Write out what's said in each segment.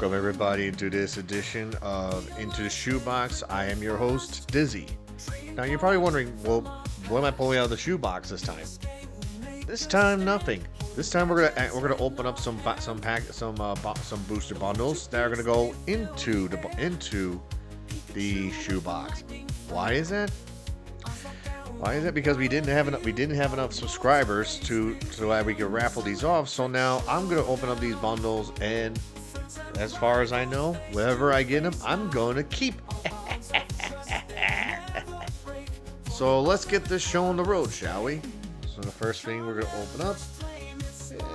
Welcome everybody to this edition of Into the Shoebox. I am your host, Dizzy. Now you're probably wondering, well, what am I pulling out of the shoebox this time? This time, nothing. This time we're gonna open up some booster bundles that are gonna go into the shoebox. Why is that? Why is that? Because we didn't have enough subscribers so that we could raffle these off. So now I'm gonna open up these bundles, and as far as I know, wherever I get them, I'm gonna keep. So let's get this show on the road, shall we? So the first thing we're gonna open up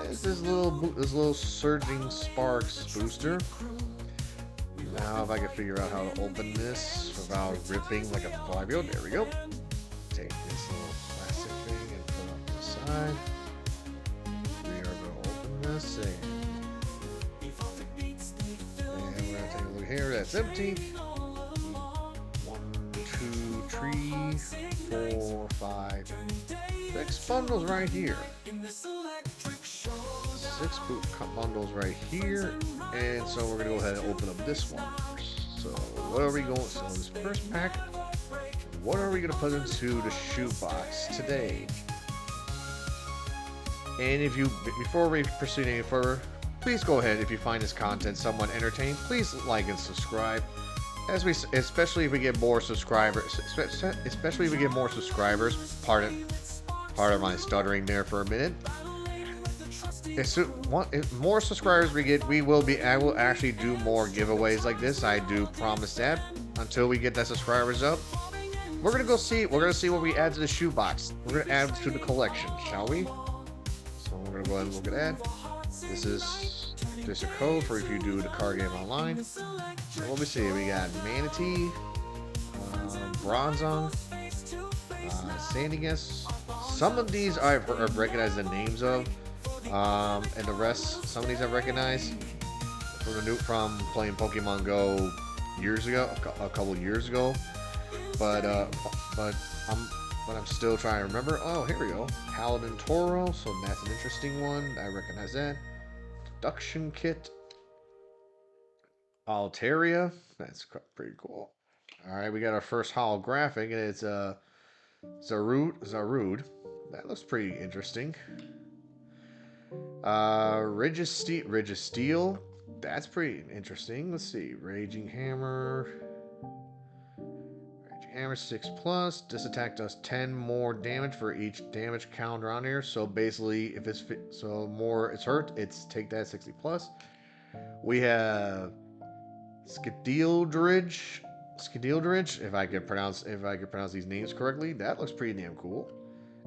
is this little Surging Sparks booster. Now if I can figure out how to open this without ripping like a 5-year-old, there we go. Take this little plastic thing and put it on the side. We are gonna open this and we're gonna take a look here. That's empty. 1, 2, 3, 4, 5, 6 bundles right here. 6 bundles right here, and so we're gonna go ahead and open up this one first. So what are we going? So this first pack, what are we gonna put into the shoebox today? And before we proceed any further, please go ahead. If you find this content somewhat entertaining, please like and subscribe. Especially if we get more subscribers, Pardon my stuttering there for a minute. If more subscribers we get, I will actually do more giveaways like this. I do promise that. Until we get that subscribers up, we're gonna see what we add to the shoebox. We're gonna add to the collection, shall we? So we're gonna go ahead and look at that. This is just a code for if you do the card game online. So what we see, we got Manatee, Bronzong, Sandingus. Some of these I've recognized the names of, and the rest, some of these I've recognized from playing Pokemon Go years ago, a couple years ago. But I'm still trying to remember. Oh, here we go, Paladin Toro. So that's an interesting one. I recognize that. Production Kit. Altaria. That's pretty cool. All right, we got our first holographic, and it's Zarude. That looks pretty interesting. Registeel. That's pretty interesting. Let's see. Raging Hammer 6 plus. This attack does 10 more damage for each damage counter on here. So basically, if it's more it's hurt, take that 60 plus. We have Skidildridge, if I could pronounce these names correctly. That looks pretty damn cool.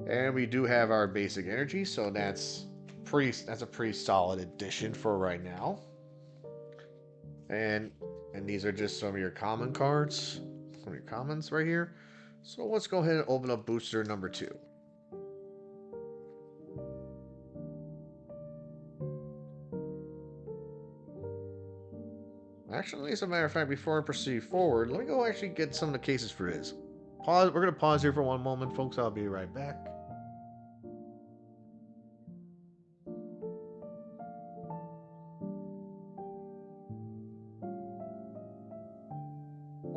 And we do have our basic energy, so that's a pretty solid addition for right now. And these are just some of your common cards, some of your commons right here. So let's go ahead and open up booster number 2. Actually, as a matter of fact, before I proceed forward, let me go actually get some of the cases for this. We're going to pause here for one moment, folks. I'll be right back.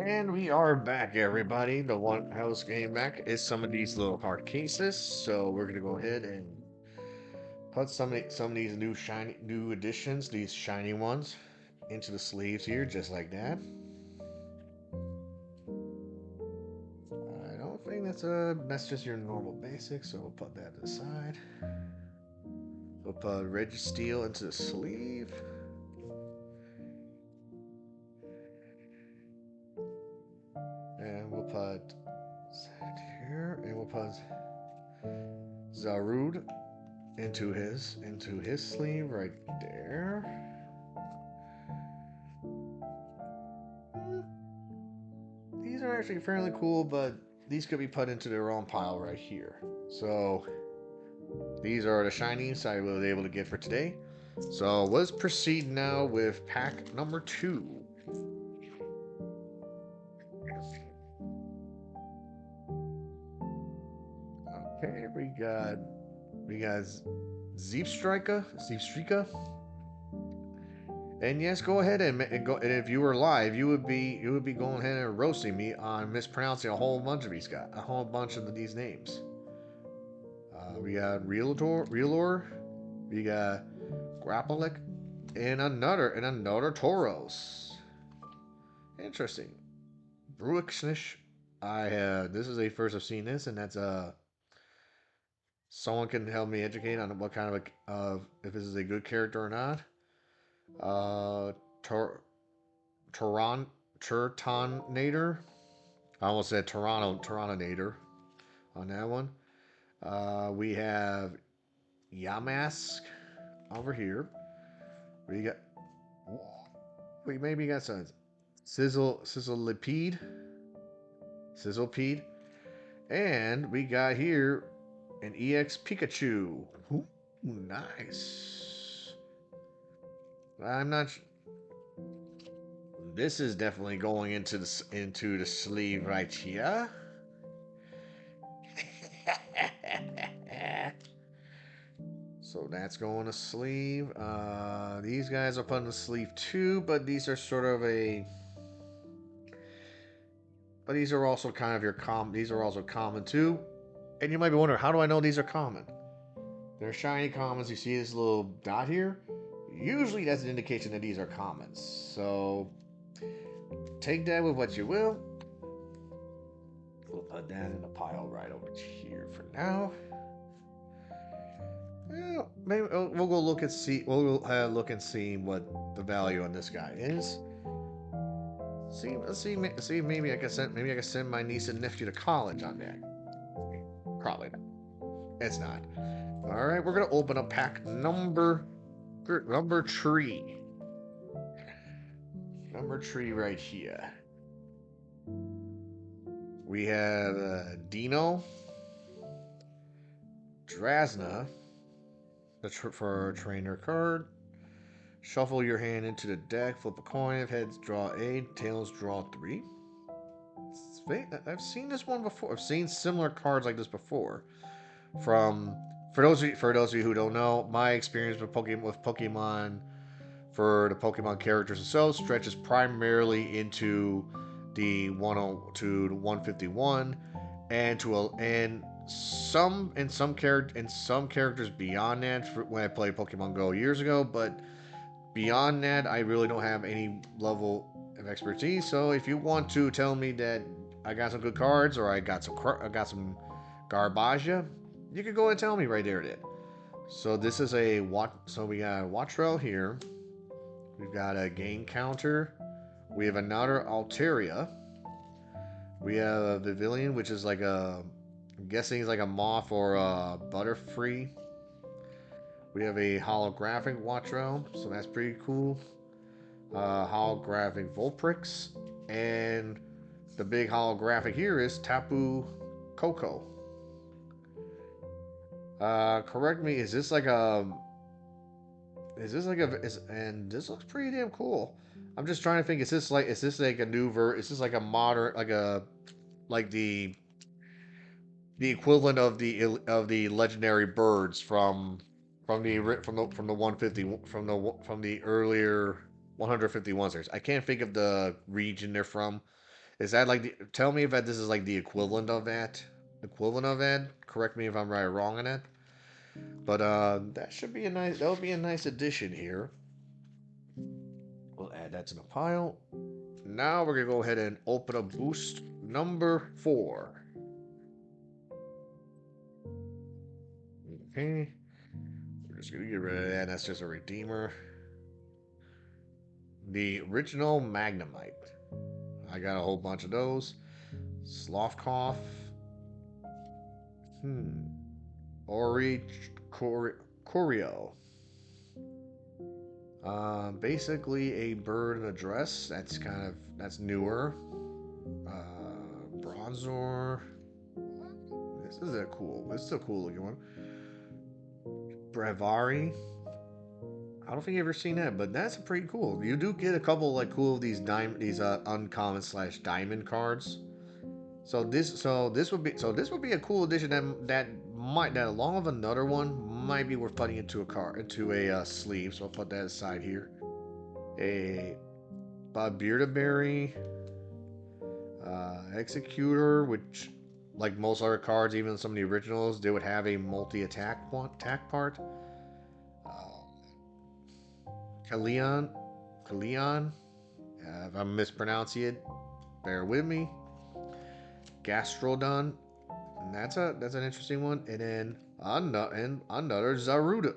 And we are back, everybody. The one house game back is some of these little hard cases. So we're going to go ahead and put some of these new additions, these shiny ones, into the sleeves here, just like that. I don't think that's just your normal basic, so we'll put that to the side. We'll put Registeel into the sleeve. And we'll put that here, and we'll put Zarude into his sleeve right there. These are actually fairly cool, but these could be put into their own pile right here. So these are the shinies I was able to get for today. So let's proceed now with pack number 2. Okay, we got Zeepstrika. And yes, go ahead and go. And if you were live, you would be going ahead and roasting me on mispronouncing a whole bunch of these guys, a whole bunch of these names. We got Realor, we got Grappalic, and another Tauros. Interesting. Bruixnish. I This is a first I've seen this, and that's someone can help me educate on what kind of if this is a good character or not. Uh, Tor Toron Turtonator. I almost said Torontonator on that one. We have Yamask over here. We got we maybe got some Sizzlepede, and we got here an EX Pikachu. Ooh, nice. I'm not. This is definitely going into the sleeve right here. So that's going to sleeve. These guys are put in the sleeve too, but these are sort of a. But these are also kind of These are also common too. And you might be wondering, how do I know these are common? They're shiny commons. You see this little dot here? Usually that's an indication that these are commons. So take that with what you will. We'll put that in a pile right over here for now. Well, maybe we'll go look and see. We'll look and see what the value on this guy is. See. Maybe I can send my niece and nephew to college on that. Probably not. It's not. All right, we're gonna open up pack number three. Number three right here. We have Dino, Drasna, for a trainer card. Shuffle your hand into the deck, flip a coin. If heads, draw 8, tails, draw 3. I've seen this one before. I've seen similar cards like this before. From for those of you who don't know, my experience with Pokemon for the Pokemon characters themselves stretches primarily into the 102 to 151 and some characters beyond that when I played Pokemon Go years ago, but beyond that I really don't have any level of expertise. So if you want to tell me that I got some good cards or I got some garbage, you could go and tell me right there. So this is so we got a Wattrell here. We've got a gain counter. We have another Altaria. We have a Vivillon, which is I'm guessing it's like a moth or a Butterfree. We have a holographic Wattrell, so that's pretty cool. Holographic Vulprix, and the big holographic here is Tapu Koko. Correct me. And this looks pretty damn cool. I'm just trying to think. Is this like a new Is this like a modern, like the equivalent of the legendary birds from the 150 from the earlier 151 series? I can't think of the region they're from. Is that tell me if this is like the equivalent of that? Correct me if I'm right or wrong on that. But that would be a nice addition here. We'll add that to the pile. Now we're gonna go ahead and open up boost number 4. Okay. We're just gonna get rid of that. That's just a redeemer. The original Magnemite. I got a whole bunch of those. Slothcough. Ori Corio. Basically a bird in a dress. That's newer. Bronzor. This is a cool looking one. Bravari. I don't think you've ever seen that, but that's pretty cool. You do get a couple cool of these uncommon / diamond cards. So this would be a cool addition that along with another one might be worth putting into a sleeve. So I'll put that aside here. a Berry, Executor, which, like most other cards, even some of the originals, they would have a multi-attack part. Uh, Kaleon, Kaleon, if I'm mispronouncing it, bear with me. Gastrodon, and that's an interesting one. And then another another Zarude.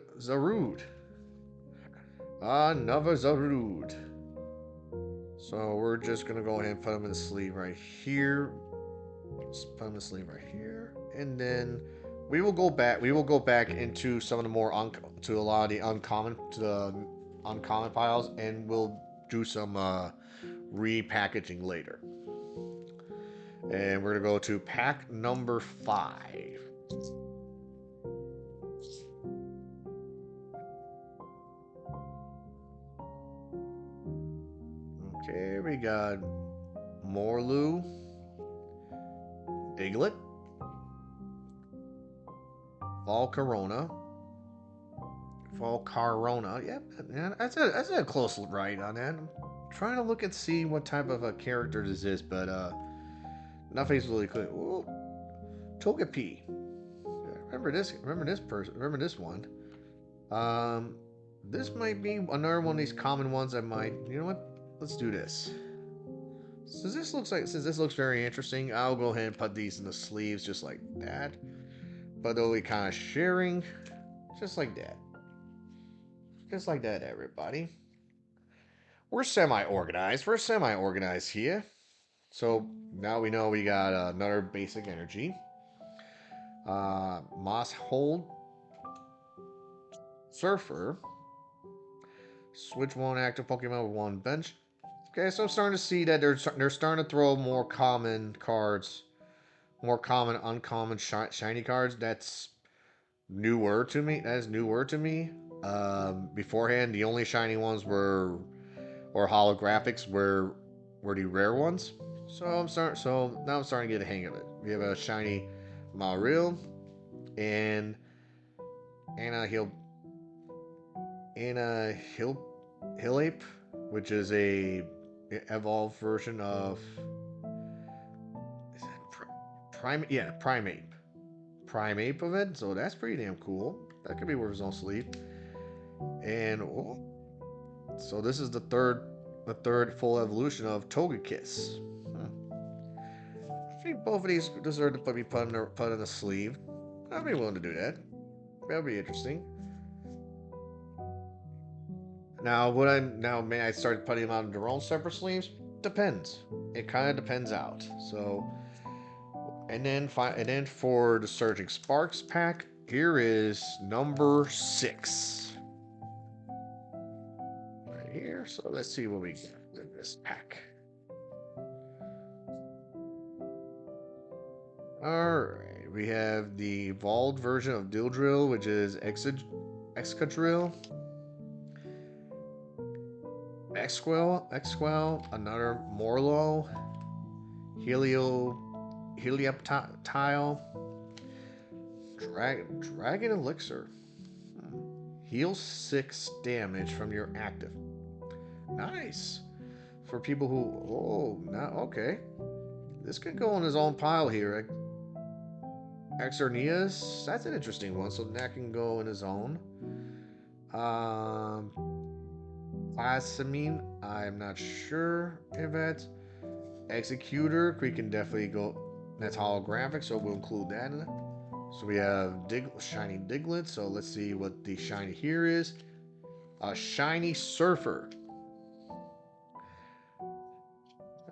So we're just gonna go ahead and put them in the sleeve right here. Just put them in the sleeve right here, and then we will go back. We will go back into some of the more to a lot of the uncommon piles, and we'll do some repackaging later. And we're gonna go to pack number 5. Okay, we got Morlu, Diglett, Volcarona, Volcarona. Yep, yeah, that's a close right on that. I'm trying to look and see what type of a character this is, but nothing's really clear. Ooh, Togepi. Remember this? Remember this person? Remember this one? Um, this might be another one of these common ones. I might. You know what? Let's do this. Since this looks very interesting, I'll go ahead and put these in the sleeves just like that. But they'll be kind of sharing, just like that. Just like that, everybody. We're semi-organized. We're semi-organized here. So now we know we got another basic energy. Moss Hold, Surfer. Switch one active Pokemon with one bench. Okay, so I'm starting to see that they're starting to throw more common cards, more common, uncommon, shiny cards. That's newer to me. That is newer to me. Beforehand, the only shiny ones or holographics were the rare ones. So now I'm starting to get a hang of it. We have a shiny Mario and Anna Hill Anna Hill Ape, which is a evolved version of is that Prime Ape of it. So that's pretty damn cool. That could be worth his own sleeve. And oh, so this is the third full evolution of Togekiss. I think both of these deserve to be put in a sleeve. I'd be willing to do that. That'd be interesting. Now, may I start putting them out in their own separate sleeves? Depends. It kind of depends out. So, and then for the Surging Sparks pack, here is number 6 right here. So let's see what we get in this pack. Alright, we have the evolved version of Dildrill, which is Excadrill. Exquel, another Morlo, Helioptile, Dragon Elixir. Heal 6 damage from your active. Nice. For people who, okay. This could go in his own pile here. Exernias, that's an interesting one. So that can go in his own. Plasamine, I'm not sure if that's Executor. We can definitely go. That's holographic, so we'll include that in it. So we have shiny Diglett. So let's see what the shiny here is. A shiny Surfer.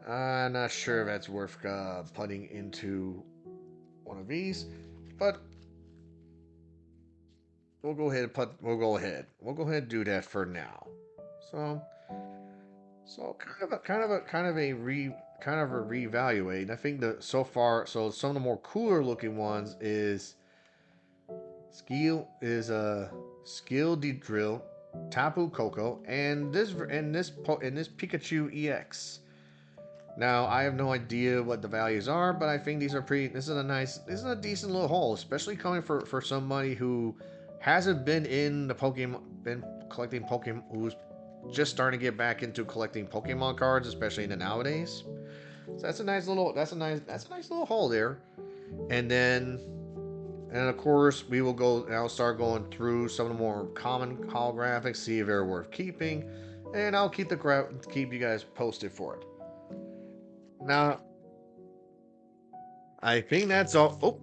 I'm not sure if that's worth putting into one of these, but we'll go ahead and We'll go ahead and do that for now. So kind of a reevaluate. I think that so far, so some of the more cooler looking ones is a Skill D Drill, Tapu Koko, and this Pikachu EX. Now I have no idea what the values are, but I think these are pretty. This is a decent little haul, especially coming for somebody who hasn't been in the Pokemon, been collecting Pokemon, who's just starting to get back into collecting Pokemon cards, especially in the nowadays. So that's a nice little that's a nice little haul there. And then and of course we will go and I'll start going through some of the more common holographics, see if they're worth keeping, and I'll keep you guys posted for it. Now I think that's all. Oh,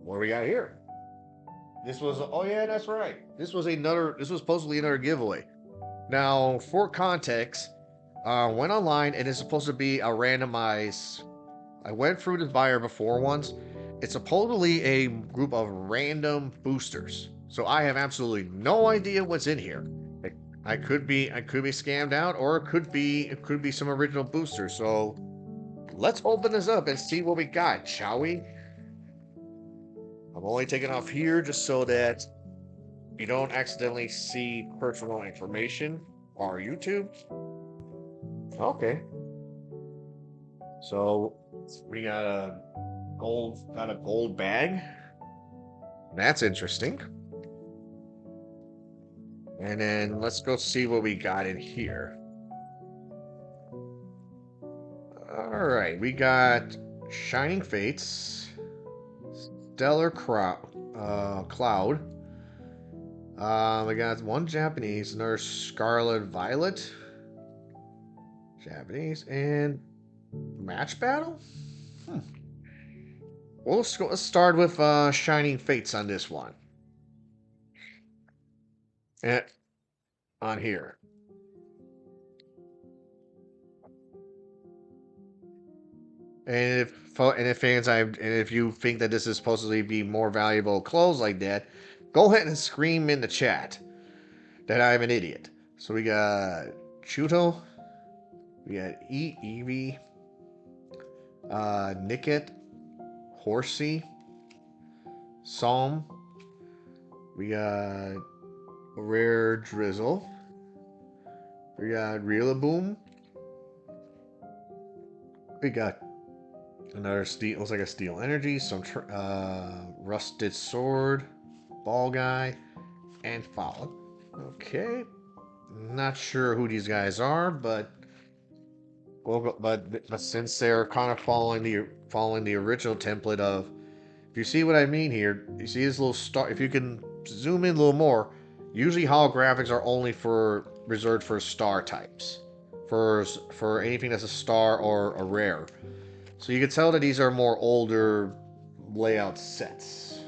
what do we got here? This was oh yeah, that's right. This was supposedly another giveaway. Now for context, went online and it's supposed to be a randomized. I went through this buyer before once. It's supposedly a group of random boosters. So I have absolutely no idea what's in here. I could be scammed out, or it could be some original boosters. So let's open this up and see what we got, shall we? I'm only taking off here just so that you don't accidentally see personal information on YouTube. Okay. So we got a gold bag. That's interesting. And then let's go see what we got in here. All right, we got Shining Fates, Cloud. We got one Japanese, another Scarlet Violet, Japanese, and Match Battle. Well, let's start with Shining Fates on this one. And on here. And if you think that this is supposed to be more valuable clothes like that, go ahead and scream in the chat that I'm an idiot. So we got Chuto, we got Eevee, Nicket, Horsey, Psalm, we got Rare Drizzle, we got Rillaboom, we got another steel, looks like a steel energy, some rusted sword, ball guy, and foul. Okay, not sure who these guys are, but but since they're kind of following the original template of, if you see what I mean here, you see this little star. If you can zoom in a little more, usually holographics are only for reserved for star types, for anything that's a star or a rare. So you can tell that these are more older layout sets.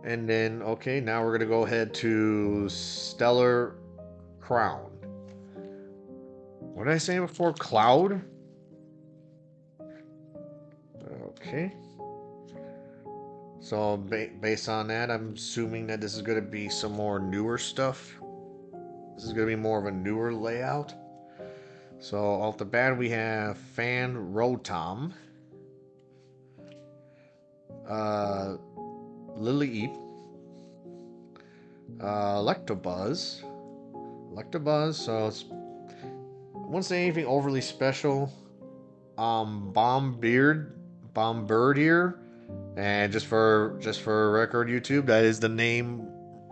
And then, okay, now we're going to go ahead to Stellar Crown. What did I say before? Cloud? Okay. So, based on that, I'm assuming that this is going to be some more newer stuff. This is going to be more of a newer layout. So, off the bat, we have Fan Rotom, Lily Eep, Electabuzz. So it's, I won't say anything overly special. Bombardier, and just for record, YouTube, that is the name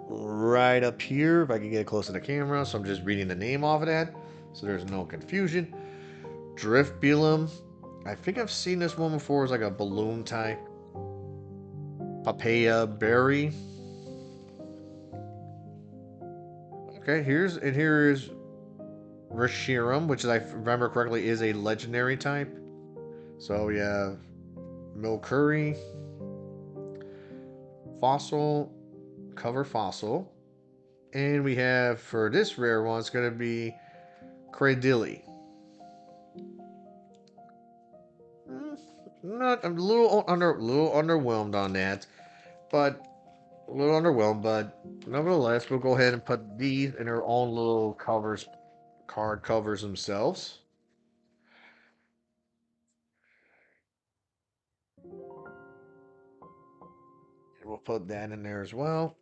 right up here. If I can get close to the camera, so I'm just reading the name off of that, so there's no confusion. Drifbulum. I think I've seen this one before. It's like a balloon type. Papaya berry. Okay, here is Reshiram, which, if I remember correctly, is a legendary type. So we have Milcurry, Fossil, Cover Fossil, and we have, for this rare one, it's going to be Cradilly. Not I'm a little underwhelmed on that, but a little underwhelmed. But nevertheless, we'll go ahead and put these in their own little card covers themselves. And we'll put that in there as well.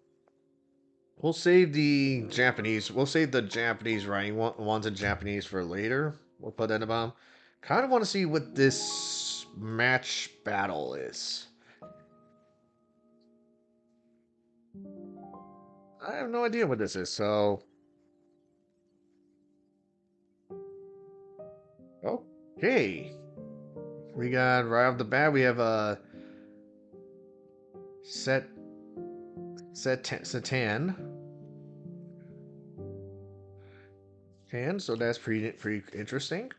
We'll save the Japanese. We'll save the Japanese writing ones in Japanese for later. We'll put that in the bottom. Kind of want to see what this match battle is. I have no idea what this is. So, okay. We got right off the bat, we have a Satan. So that's pretty interesting.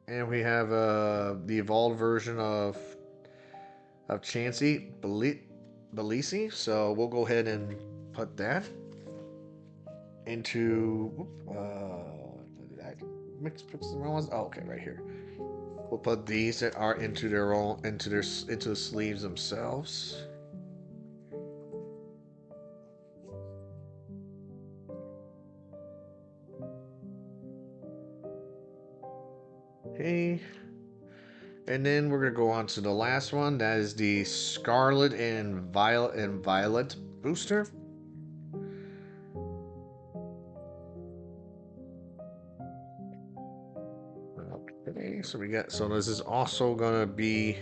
And we have the evolved version of Chansey Belisi. So we'll go ahead and put that into. Did I put the wrong ones? Oh, okay, right here. We'll put these that are into their own into the sleeves themselves. Okay. And then we're gonna go on to the last one. That is the Scarlet and Violet booster. Okay, so this is also gonna be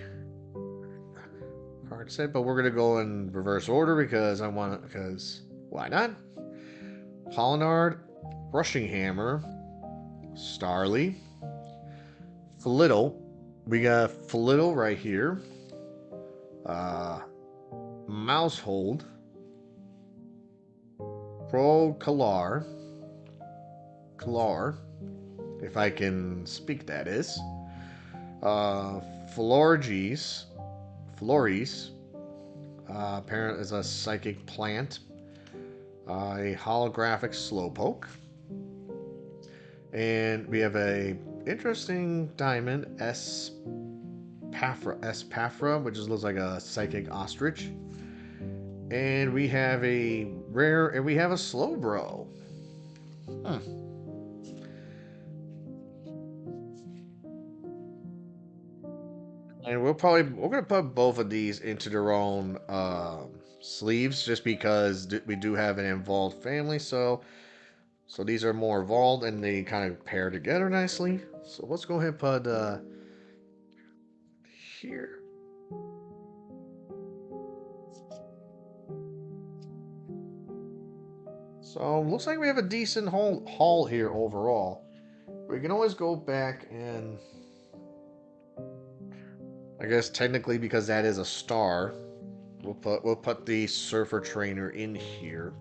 hard set, but we're gonna go in reverse order because why not? Pollinard, Rushing Hammer, Starly, Flittle. We got Flittle right here. Uh, Mousehold, Pro Kalar, if I can speak, that is. Uh, Florges, Flores, apparently is a psychic plant. A holographic Slowpoke. And we have a interesting diamond, Espafra, which looks like a psychic ostrich. And we have a rare, and we have a Slowbro. Hmm. And we're gonna put both of these into their own sleeves, just because we do have an involved family. So these are more evolved and they kind of pair together nicely. So let's go ahead and put here. So looks like we have a decent haul here overall. We can always go back and I guess technically, because that is a star, we'll put the Surfer Trainer in here.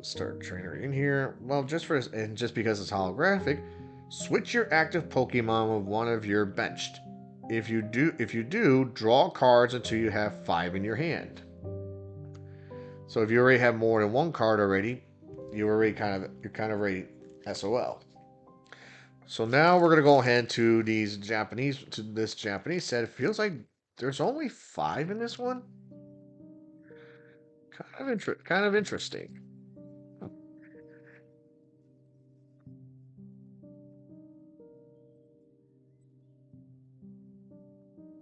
Start Trainer in here. Well, just because it's holographic, switch your active Pokemon with one of your benched. If you do, draw cards until you have 5 in your hand. So if you already have more than one card already, you're kind of ready SOL. So now we're gonna go ahead to this Japanese set. It feels like there's only 5 in this one. Kind of interesting.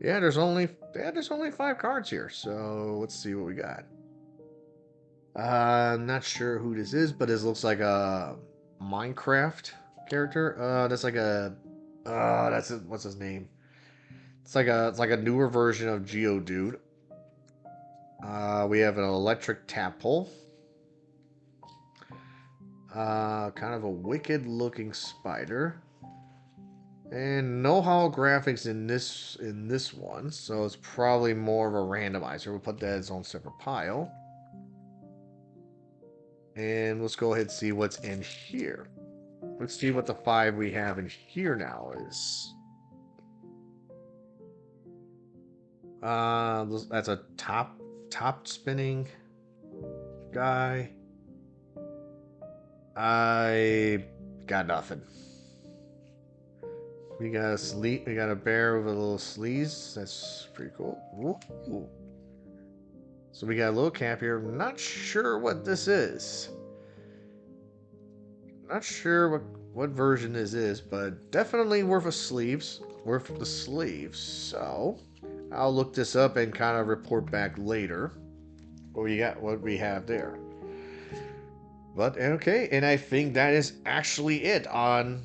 There's only 5 cards here. So let's see what we got. I'm not sure who this is, but this looks like a Minecraft character. That's like a that's it. What's his name? It's like a newer version of Geodude. We have an electric Tadpole. Kind of a wicked looking spider. And no holographics in this one, so it's probably more of a randomizer. We'll put that in its own separate pile. And let's go ahead and see what's in here. Let's see what the 5 we have in here now is. That's a top spinning guy. I got nothing. We got a sleep. We got a bear with a little sleeves. That's pretty cool. Ooh. So we got a little cap here. Not sure what this is. Not sure what version this is, but definitely worth the sleeves. Worth the sleeves. So I'll look this up and kind of report back later. What we have there. But okay, and I think that is actually it on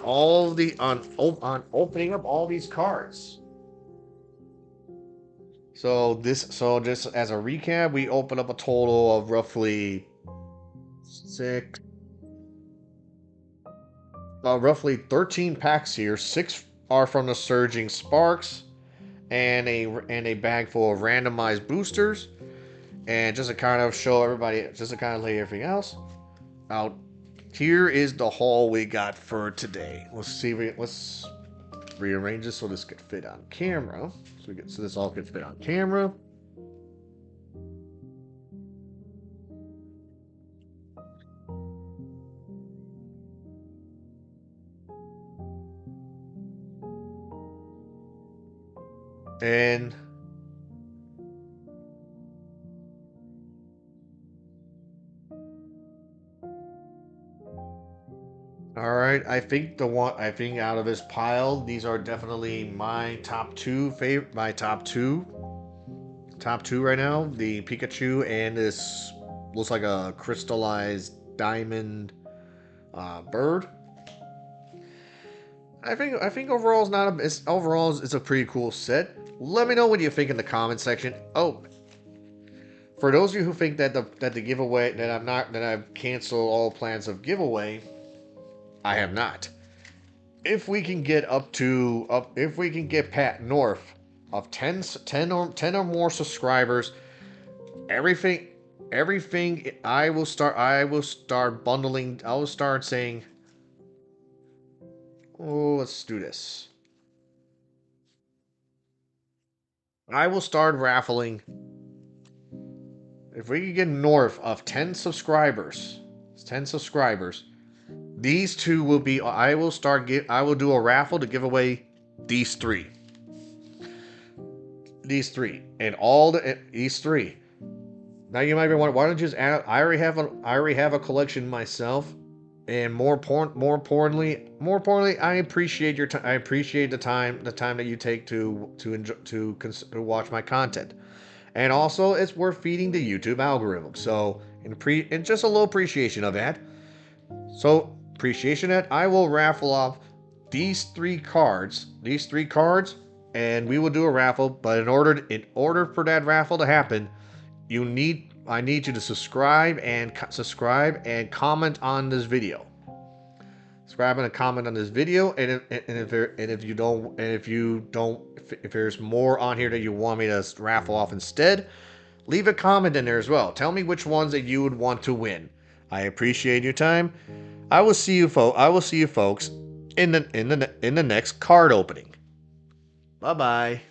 all the on opening up all these cards. So just as a recap, we opened up a total of six, roughly 13 packs here. Six are from the Surging Sparks, and a bag full of randomized boosters. And just to kind of show everybody, just to kind of lay everything else out, here is the haul we got for today. Let's rearrange this so this could fit on camera. So this all could fit on camera. And all right, I think out of this pile, these are definitely my top two right now. The Pikachu and this looks like a crystallized diamond bird. I think overall is not a it's, overall it's a pretty cool set. Let me know what you think in the comment section. Oh, for those of you who think that the giveaway that I've canceled all plans of giveaway, I have not. If we can get if we can get Pat north of 10 or more subscribers, everything I will start bundling. I will start saying, oh, let's do this. I will start raffling. If we can get north of 10 subscribers, these two will be. I will do a raffle to give away these three. And these three. Now you might be wondering, why don't you just add? I already have a collection myself, and more importantly, I appreciate your time. I appreciate the time that you take to enjoy to watch my content, and also it's worth feeding the YouTube algorithm. So, and just a little appreciation of that. So, appreciation that I will raffle off these three cards, and we will do a raffle. But in order for that raffle to happen, I need you to subscribe and comment on this video. Subscribe and comment on this video, and if there's more on here that you want me to raffle off instead, leave a comment in there as well. Tell me which ones that you would want to win. I appreciate your time. I will see you folks in the next card opening. Bye bye.